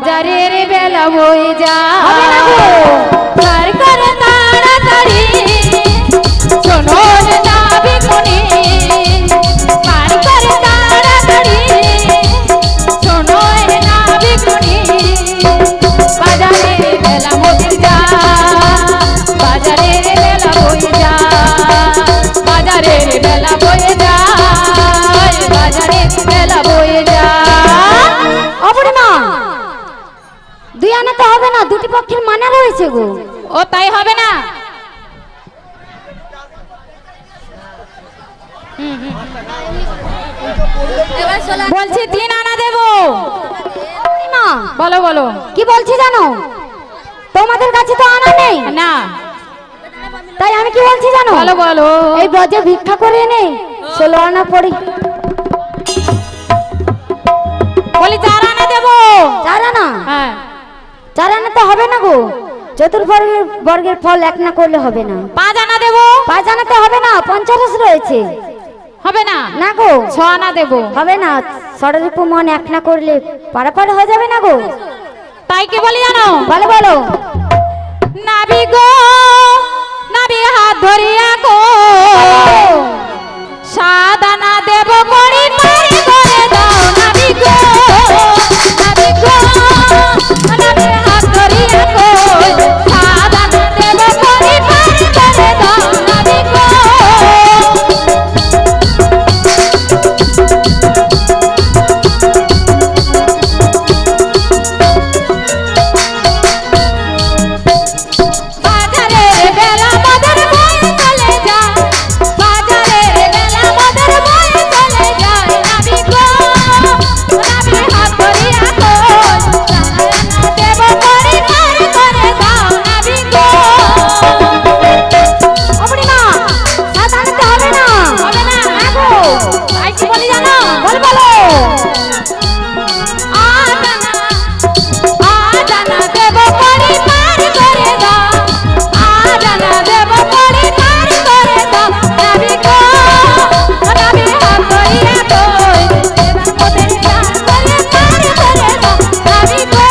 বাজারের বেলা বয়ে যায় সরকার তাড়াতাড়ি শোনো না বিকুনি পার করে তাড়াতাড়ি শোনো না বিকুনি বাজারের বেলা মোদের যায় বাজারের বেলা বয়ে যায় বাজারের বেলা বয়ে যায় বাজারের বেলা বয়ে যায়। অপরিমা দুই আনা তো হবে না, দুটি পক্ষের মানা রয়েছে গো। ও তাই হবে না? বলছি 3 আনা দেবো। মা বলো বলো কি বলছি জানো, তোমাদের কাছে তো আনা নেই না, তাই আমি কি বলছি জানো, বলো বলো এই ব্রজে ভিক্ষা করে এনে 16 আনা পড়ি বলি 4 আনা দেবো। 4 আনা? হ্যাঁ 4 আনা তো হবে না গো, চতুর্বর্গের বর্গের ফল এক না করলে হবে না। 5 আনা দেবো। 5 আনা তো হবে না, পঞ্চরস রয়েছে। হবে না? না গো 6 আনা দেবো। হবে না, ষড়রূপ মন এক না করলে পারাপার হয়ে যাবে না গো। তাই কি বলি জানো, বলো বলো। নাবি গো নাবি হাত ধরিয়া গো 7 আনা দেবো করি পারি করে দাও নাবি গো নাবি গো নাবি হাত ধরিয়া গো 7 আনা দেবো করি পারি করে দাও নাবি গো। বাজারের বেলা মদের বয়ে চলে যায় বাজারের বেলা মদের বয়ে চলে যায় নাবি গো নাবি হাত ধরিয়া গো দেব করে পার করে দাও নাবি গো। অপরিমা সাধারণত হবে না, হবে না? না গো। তাই কি বলি জানো, বল বলো। আজানা দেব করে পার করে দাও আজানা দেব করে পার করে দাও নাবি গো নাবি হাত ধরিয়া গো মোদের জান করে পার করে দাও নাবি গো।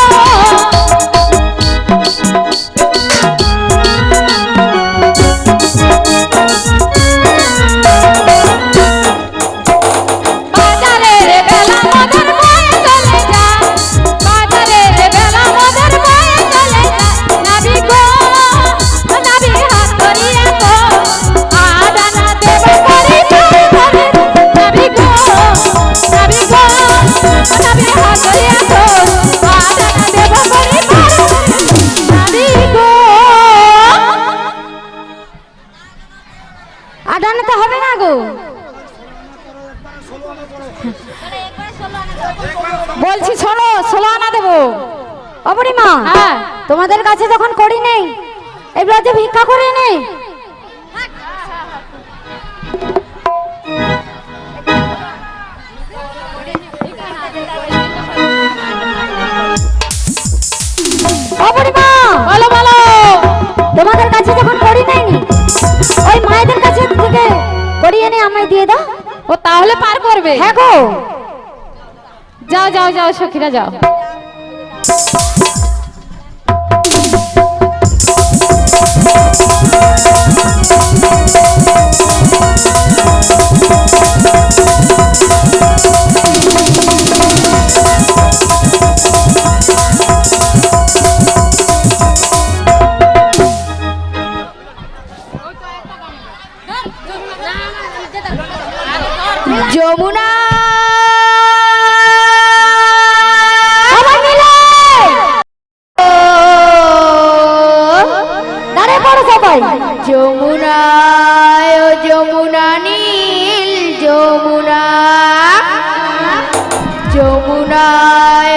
বাজারের বেলা মদের বয়ে চলে যায় বাজারের বেলা মদের বয়ে চলে যায় নাবি গো নাবি হাত ধরিয়া গো আজানা দেব করে পার করে নাবি গো নাবি গো নাবি হাত ধরিয়া গো আজানা দেব করে পার করে নাবি গো। 8 আনা তো হবে না গো। বলছি শোনো 16 আনা দেবো। অপরিমা হ্যাঁ তোমাদের কাছে যখন করি নেই, এই ব্রজে ভিক্ষা করে নেই। অপরিমা বলো বলো তোমাদের কাছে যখন করি নেই, ওই মায়েদের কাছে থেকে করিয়ে এনে আমায় দিয়ে দাও। ও তাহলে পার করবে। হ্যাঁ গো। যাও যাও যাও সখীরা যাও। যমুনা সবাই মিলে দাঁড়িয়ে পড়ো সবাই। যমুনায় ও যমুনা নীল যমুনা যমুনায়